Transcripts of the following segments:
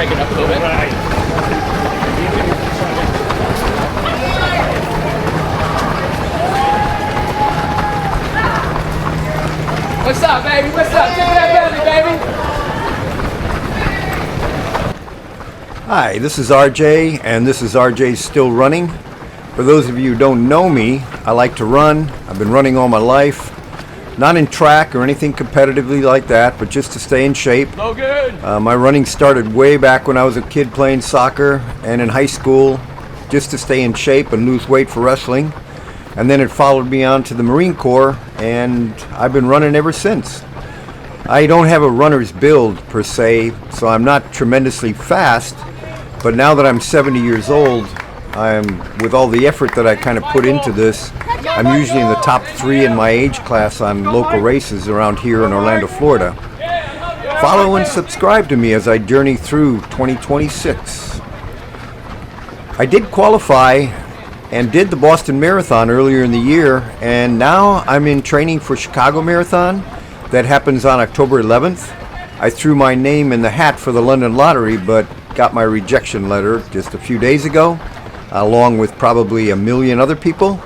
crank it up a little bit. What's up, baby? What's up? Give me that belly, baby. Hi, this is RJ, and this is RJ's Still Running. For those of you who don't know me, I like to run. I've been running all my life. Not in track or anything competitively like that, but just to stay in shape. Oh, good. My running started way back when I was a kid playing soccer and in high school, just to stay in shape and lose weight for wrestling. And then it followed me on to the Marine Corps, and I've been running ever since. I don't have a runner's build per se, so I'm not tremendously fast, but now that I'm 70 years old, with all the effort that I kind of put into this, I'm usually in the top 3 in my age class on local races around here in Orlando, Florida. Follow and subscribe to me as I journey through 2026. I did qualify and did the Boston Marathon earlier in the year, and now I'm in training for Chicago Marathon that happens on October 11th. I threw my name in the hat for the London Lottery, but got my rejection letter just a few days ago, along with probably a million other people.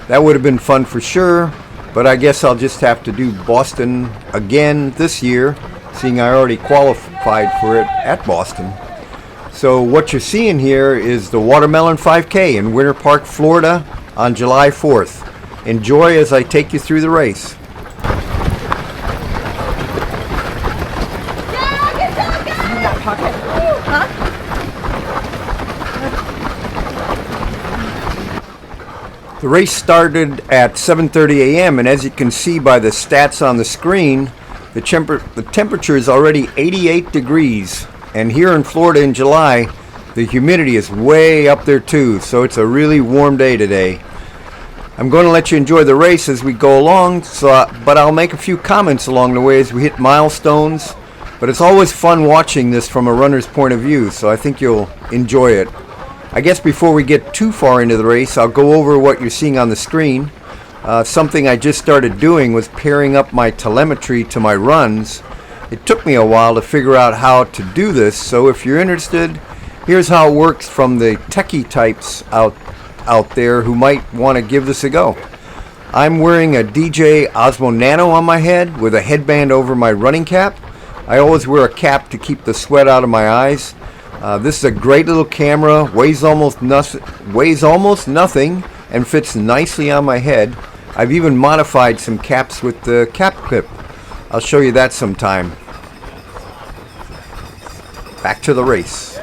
That would have been fun for sure, but I guess I'll just have to do Boston again this year, seeing I already qualified for it at Boston. So what you're seeing here is the Watermelon 5K in Winter Park, Florida on July 4th. Enjoy as I take you through the race. The race started at 7:30 a.m. and as you can see by the stats on the screen, the temperature is already 88 degrees. And here in Florida in July, the humidity is way up there too, so it's a really warm day today. I'm going to let you enjoy the race as we go along, but I'll make a few comments along the way as we hit milestones. But it's always fun watching this from a runner's point of view, so I think you'll enjoy it. I guess before we get too far into the race, I'll go over what you're seeing on the screen. Something I just started doing was pairing up my telemetry to my runs. It took me a while to figure out how to do this, so if you're interested, here's how it works from the techie types out there who might want to give this a go. I'm wearing a DJI Osmo Nano on my head with a headband over my running cap. I always wear a cap to keep the sweat out of my eyes. This is a great little camera, weighs almost nothing, and fits nicely on my head. I've even modified some caps with the cap clip. I'll show you that sometime. Back to the race.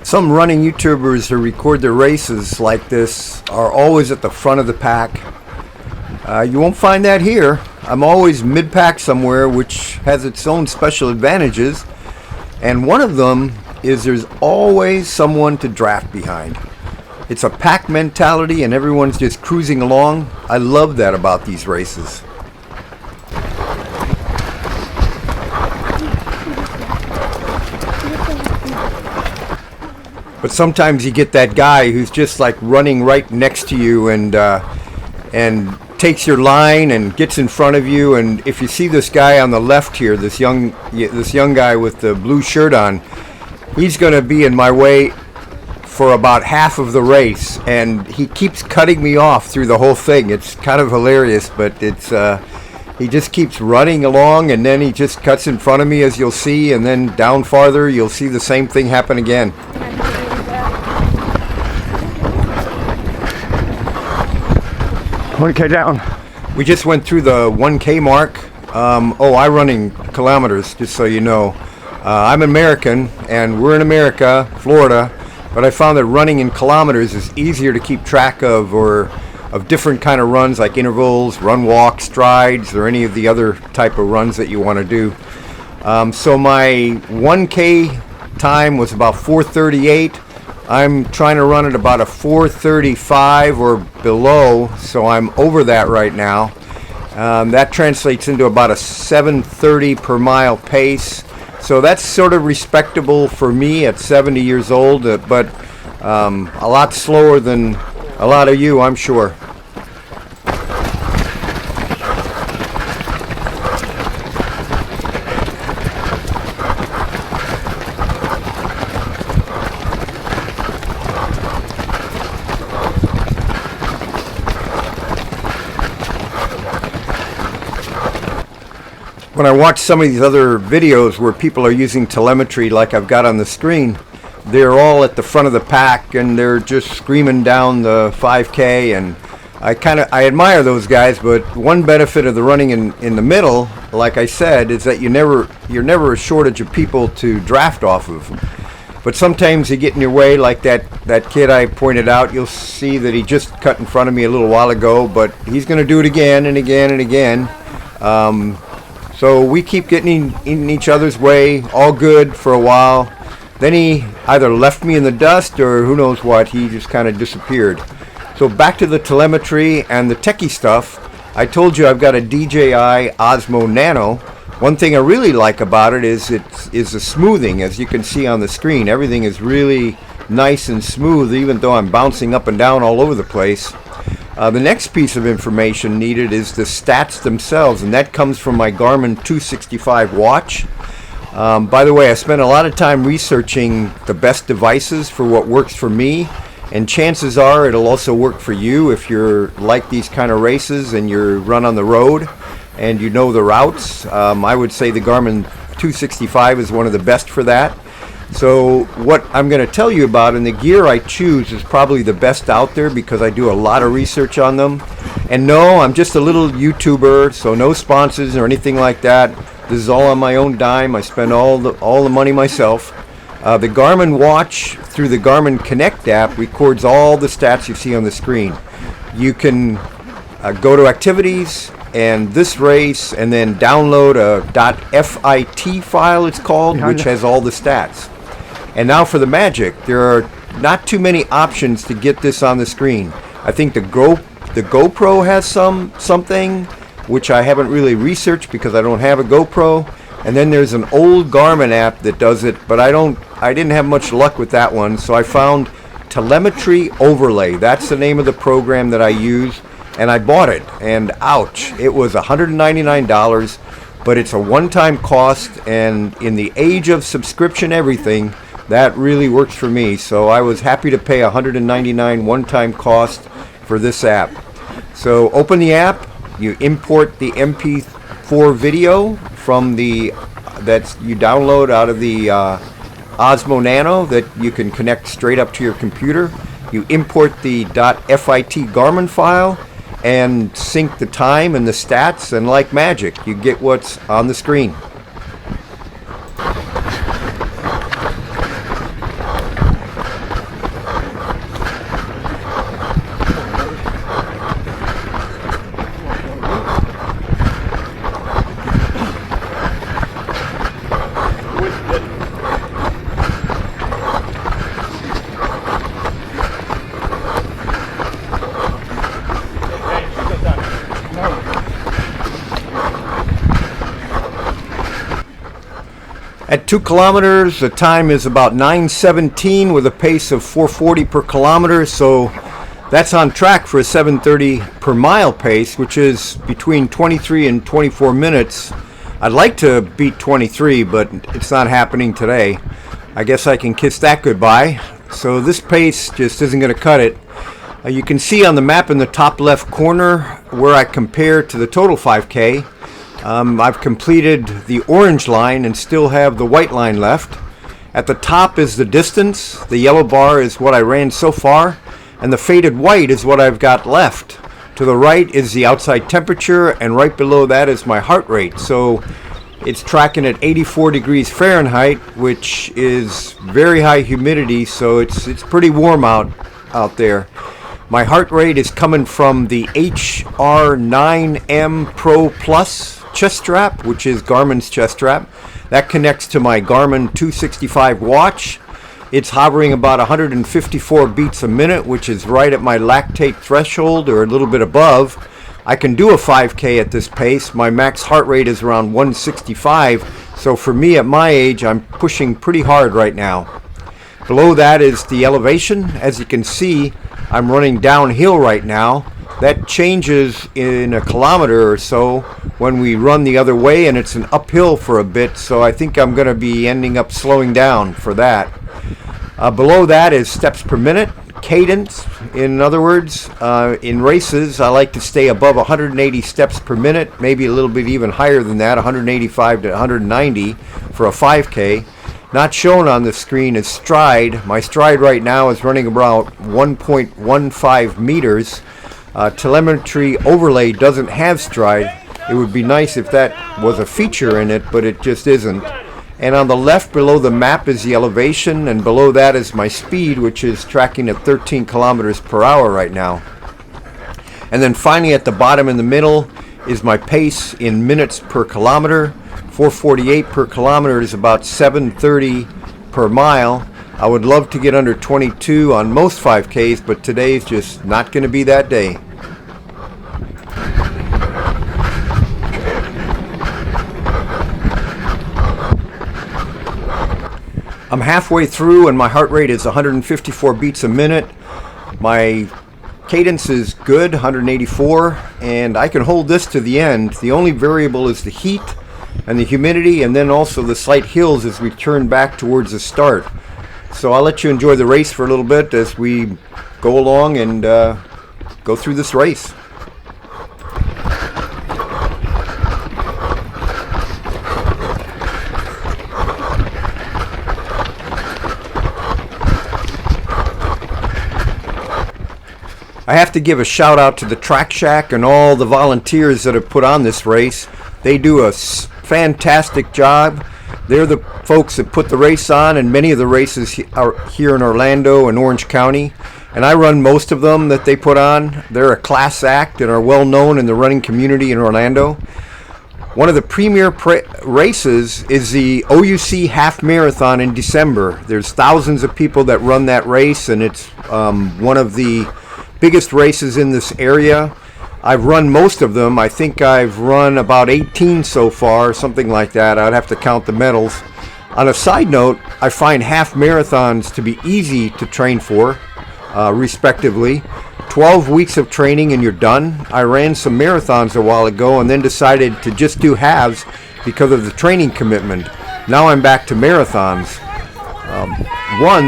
Some running YouTubers who record their races like this are always at the front of the pack. You won't find that here. I'm always mid-pack somewhere, which has its own special advantages. And one of them is there's always someone to draft behind. It's a pack mentality and everyone's just cruising along. I love that about these races. But sometimes you get that guy who's just like running right next to you and takes your line and gets in front of you. And if you see this guy on the left here, this young guy with the blue shirt on, he's going to be in my way for about half of the race, and he keeps cutting me off through the whole thing. It's kind of hilarious, but it's he just keeps running along, and then he just cuts in front of me, as you'll see, and then down farther you'll see the same thing happen again. Okay, down. We just went through the 1K mark. I run in kilometers, just so you know. I'm American, and we're in America, Florida, but I found that running in kilometers is easier to keep track of, or of different kind of runs like intervals, run, walk, strides, or any of the other type of runs that you want to do. So my 1K time was about 4:38. I'm trying to run at about a 4:35 or below, so I'm over that right now. That translates into about a 7:30 per mile pace. So that's sort of respectable for me at 70 years old, but a lot slower than a lot of you, I'm sure. When I watch some of these other videos where people are using telemetry like I've got on the screen, they're all at the front of the pack and they're just screaming down the 5K, and I admire those guys, but one benefit of the running in the middle, like I said, is that you're never a shortage of people to draft off of. But sometimes you get in your way, like that kid I pointed out. You'll see that he just cut in front of me a little while ago, but he's going to do it again and again and again. So we keep getting in each other's way, all good for a while. Then he either left me in the dust or who knows what, he just kind of disappeared. So back to the telemetry and the techie stuff. I told you I've got a DJI Osmo Nano. One thing I really like about it is the smoothing. As you can see on the screen, everything is really nice and smooth, even though I'm bouncing up and down all over the place. The next piece of information needed is the stats themselves, and that comes from my Garmin 265 watch. By the way, I spent a lot of time researching the best devices for what works for me, and chances are it'll also work for you if you're like these kind of races and you run on the road and you know the routes. I would say the Garmin 265 is one of the best for that. So what I'm going to tell you about and the gear I choose is probably the best out there because I do a lot of research on them. And no, I'm just a little YouTuber, so no sponsors or anything like that. This is all on my own dime. I spend all the money myself. The Garmin watch through the Garmin Connect app records all the stats you see on the screen. You can go to activities and this race and then download a .fit file, it's called, which has all the stats. And now for the magic. There are not too many options to get this on the screen. I think the GoPro has something which I haven't really researched because I don't have a GoPro. And then there's an old Garmin app that does it, but I didn't have much luck with that one. So I found Telemetry Overlay. That's the name of the program that I use, and I bought it. And ouch, it was $199, but it's a one-time cost, and in the age of subscription everything, that really works for me. So I was happy to pay $199 one-time cost for this app. So open the app, you import the MP4 video from that you download out of the Osmo Nano that you can connect straight up to your computer. You import the .fit Garmin file and sync the time and the stats, and like magic, you get what's on the screen. At 2 kilometers, the time is about 9:17 with a pace of 440 per kilometer, so that's on track for a 7:30 per mile pace, which is between 23 and 24 minutes. I'd like to beat 23, but it's not happening today. I guess I can kiss that goodbye. So this pace just isn't going to cut it. You can see on the map in the top left corner where I compare to the total 5K. I've completed the orange line and still have the white line left. At the top is the distance. The yellow bar is what I ran so far, and the faded white is what I've got left. To the right is the outside temperature, and right below that is my heart rate. So it's tracking at 84 degrees Fahrenheit, which is very high humidity, so it's pretty warm out there. My heart rate is coming from the HR9M Pro Plus chest strap, which is Garmin's chest strap. That connects to my Garmin 265 watch. It's hovering about 154 beats a minute, which is right at my lactate threshold or a little bit above. I can do a 5K at this pace. My max heart rate is around 165, so for me at my age, I'm pushing pretty hard right now. Below that is the elevation. As you can see, I'm running downhill right now. That changes in a kilometer or so when we run the other way, and it's an uphill for a bit, so I think I'm going to be ending up slowing down for that. Below that is steps per minute, cadence. In other words, in races, I like to stay above 180 steps per minute, maybe a little bit even higher than that, 185 to 190 for a 5K. Not shown on the screen is stride. My stride right now is running about 1.15 meters. Telemetry overlay doesn't have stride. It would be nice if that was a feature in it, but it just isn't. And on the left below the map is the elevation, and below that is my speed, which is tracking at 13 kilometers per hour right now. And then finally at the bottom in the middle is my pace in minutes per kilometer. 448 per kilometer is about 730 per mile. I would love to get under 22 on most 5Ks, but today's just not going to be that day. I'm halfway through and my heart rate is 154 beats a minute. My cadence is good, 184, and I can hold this to the end. The only variable is the heat and the humidity, and then also the slight hills as we turn back towards the start. So I'll let you enjoy the race for a little bit as we go along and go through this race. I have to give a shout out to the Track Shack and all the volunteers that have put on this race. They do a fantastic job. They're the folks that put the race on, and many of the races are here in Orlando and Orange County. And I run most of them that they put on. They're a class act and are well known in the running community in Orlando. One of the premier races is the OUC Half Marathon in December. There's thousands of people that run that race, and it's one of the biggest races in this area. I've run most of them. I think I've run about 18 so far, something like that. I'd have to count the medals. On a side note, I find half marathons to be easy to train for, respectively. 12 weeks of training and you're done. I ran some marathons a while ago and then decided to just do halves because of the training commitment. Now I'm back to marathons.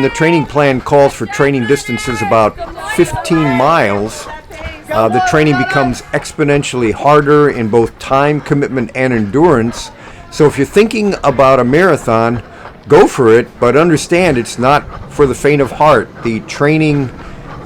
The training plan calls for training distances about 15 miles. The training becomes exponentially harder in both time commitment and endurance. So if you're thinking about a marathon, go for it, but understand it's not for the faint of heart. The training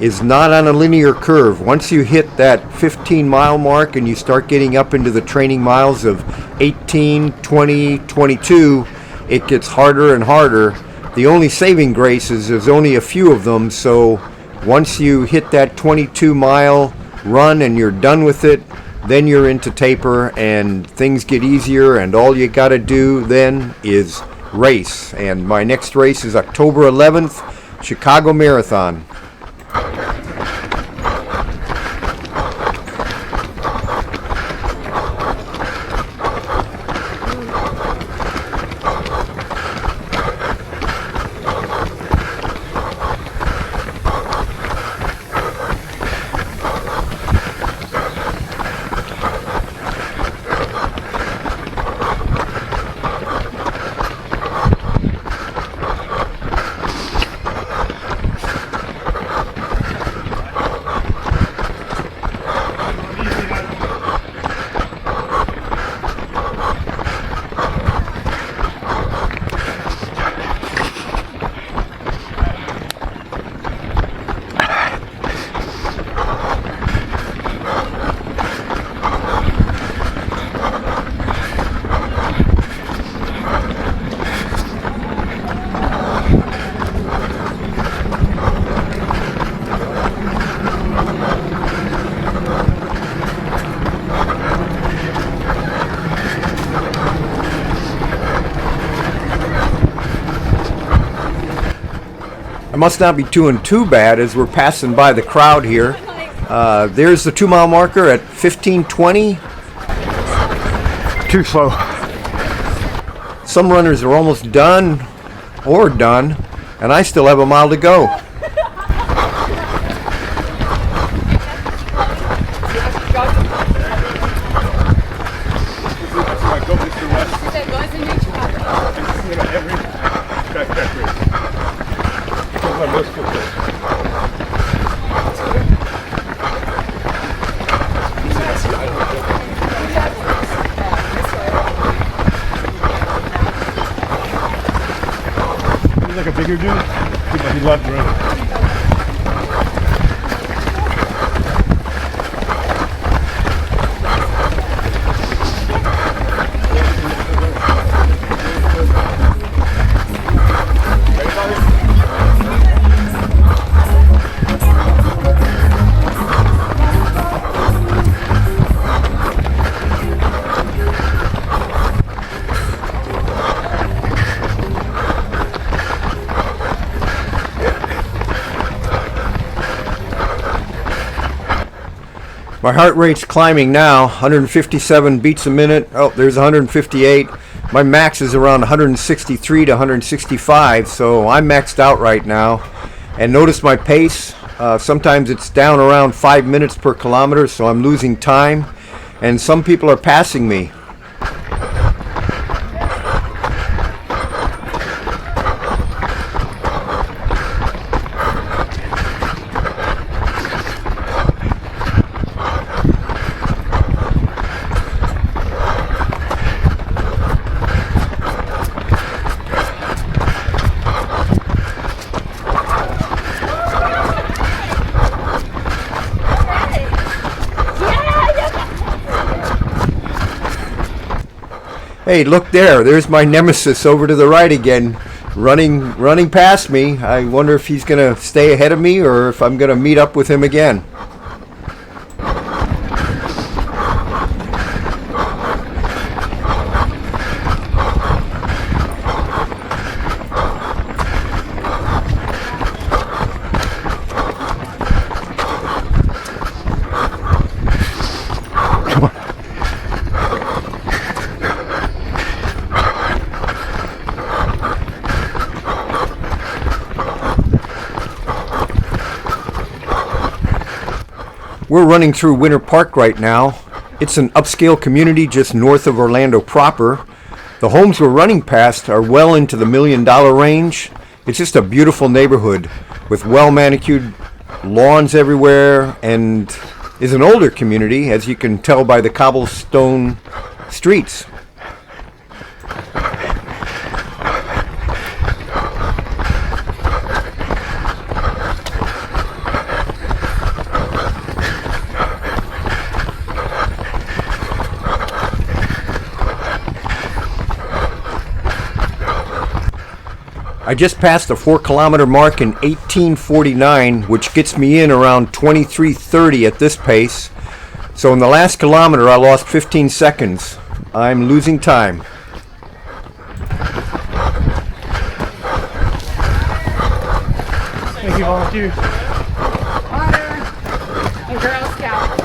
is not on a linear curve. Once you hit that 15-mile mark and you start getting up into the training miles of 18, 20, 22, it gets harder and harder. The only saving grace is there's only a few of them, so once you hit that 22-mile run and you're done with it, then you're into taper and things get easier, and all you got to do then is race. And my next race is October 11th, Chicago Marathon. I must not be doing too bad as we're passing by the crowd here. There's the 2 mile marker at 15:20. Too slow. Some runners are almost done, and I still have a mile to go. He's like a bigger dude. He loved running. My heart rate's climbing now, 157 beats a minute. Oh, there's 158. My max is around 163 to 165, so I'm maxed out right now. And notice my pace. Sometimes it's down around 5 minutes per kilometer, so I'm losing time. And some people are passing me. Hey, look there. There's my nemesis over to the right again, running past me. I wonder if he's going to stay ahead of me or if I'm going to meet up with him again. We're running through Winter Park right now. It's an upscale community just north of Orlando proper. The homes we're running past are well into the $1 million range. It's just a beautiful neighborhood with well-manicured lawns everywhere and is an older community, as you can tell by the cobblestone streets. I just passed the 4 kilometer mark in 18:49, which gets me in around 23:30 at this pace. So in the last kilometer, I lost 15 seconds. I'm losing time. Thank you, volunteers. Honor and Girl Scout.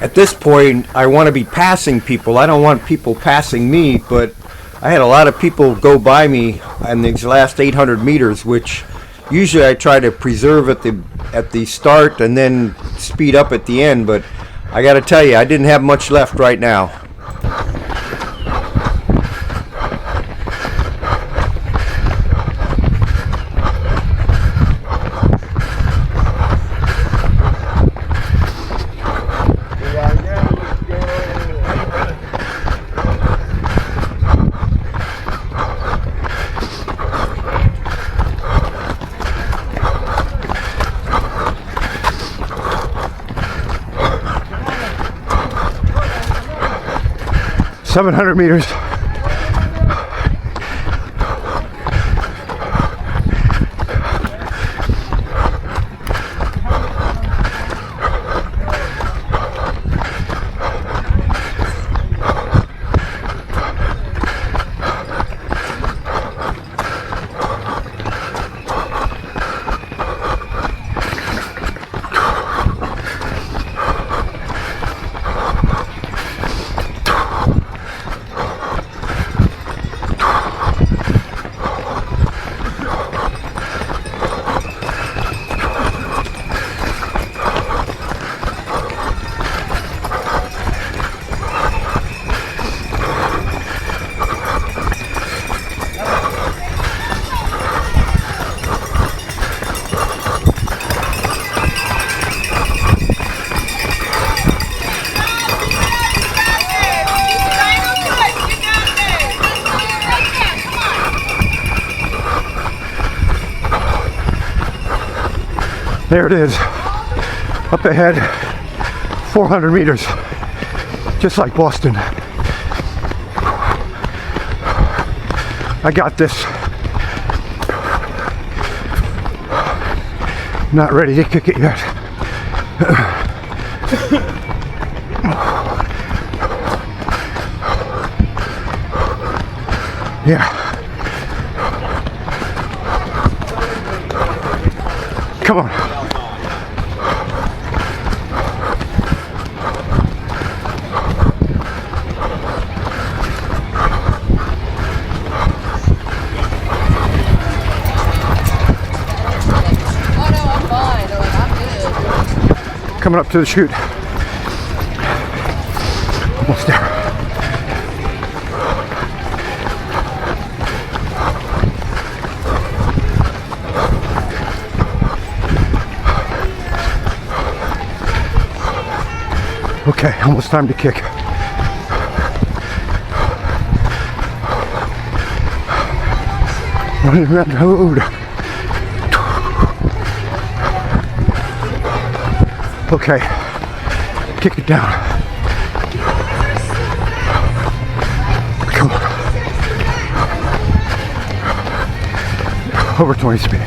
At this point, I want to be passing people. I don't want people passing me, but I had a lot of people go by me in these last 800 meters, which usually I try to preserve at the start and then speed up at the end, but I got to tell you, I didn't have much left right now. 700 meters. There it is, up ahead, 400 meters, just like Boston. I got this. Not ready to kick it yet. Yeah. Come on. Coming up to the chute. Almost there. Okay, almost time to kick. Running around the road. Okay, kick it down. Come on. Over 20 speed.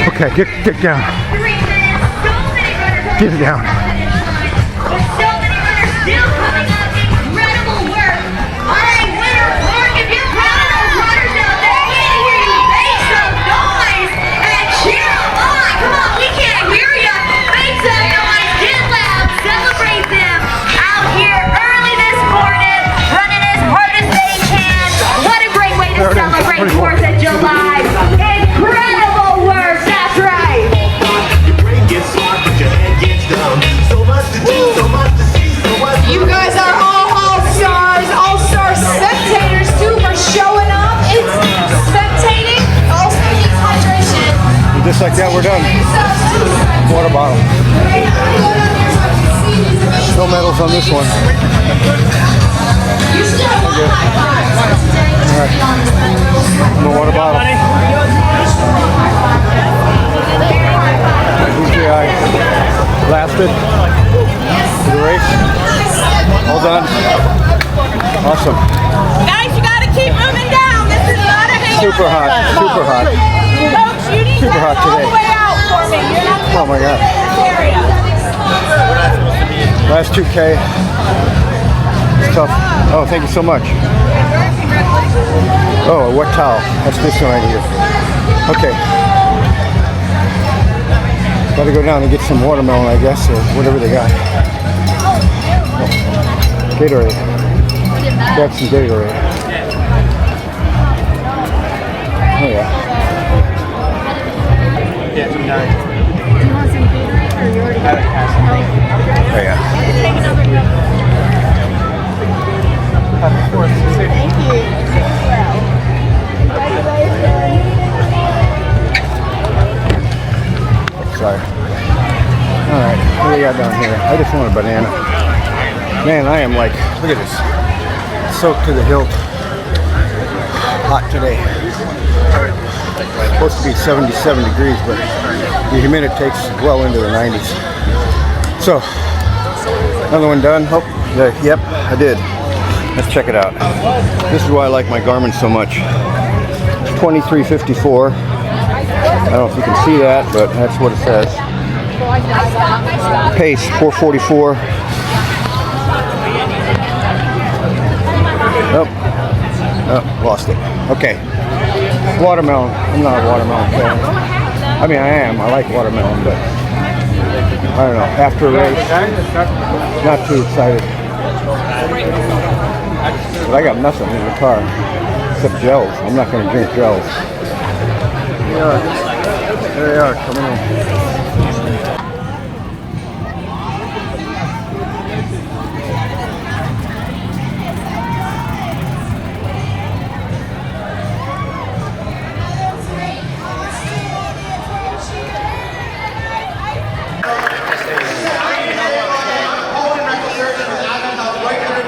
Okay, get down. Get it down. So many runners still coming up. Incredible work. All right, winner, Mark, if you're proud of those runners out there, we can hear you. Make some noise and cheer them on. Come on, we can't hear you. Make some noise. Get loud. Celebrate them out here early this morning, running as hard as they can. What a great way to celebrate 4th of July. Incredible work. That's right. You guys are all stars, all-star spectators too for showing up. It's spectating, also needs hydration. Just like that, we're done. Water bottle. No medals on this one. You still want high fives. No water bottle. DJI lasted for the race. All done. Awesome. Guys, you gotta keep moving down. This is not a hang. Super hot. Super hot. Coach, you need Super to hot all today. the way out for me. You're not Oh my God. in this area. Last 2K. It's tough. Oh, thank you so much. Oh, a wet towel. That's this one right here. Okay. Gotta go down and get some watermelon, I guess, or whatever they got. Gatorade. Grab some Gatorade. Oh yeah. Yeah, some nine. Do you want some Gatorade or you already got it? Oh yeah. Thank you. Sorry. Alright, what do we got down here? I just want a banana. Man, I am like, look at this. Soaked to the hilt. Hot today. It's supposed to be 77 degrees, but the humidity takes well into the 90s. So, another one done. Oh, yep, I did. Let's check it out. This is why I like my Garmin so much. 2354. I don't know if you can see that, but that's what it says. Pace 444. Oh, lost it. Okay. Watermelon. I'm not a watermelon fan. I mean, I am. I like watermelon, but I don't know. After a race, not too excited. But I got nothing in the car except gels. I'm not going to drink gels. There they are, coming in.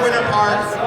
Winter Park.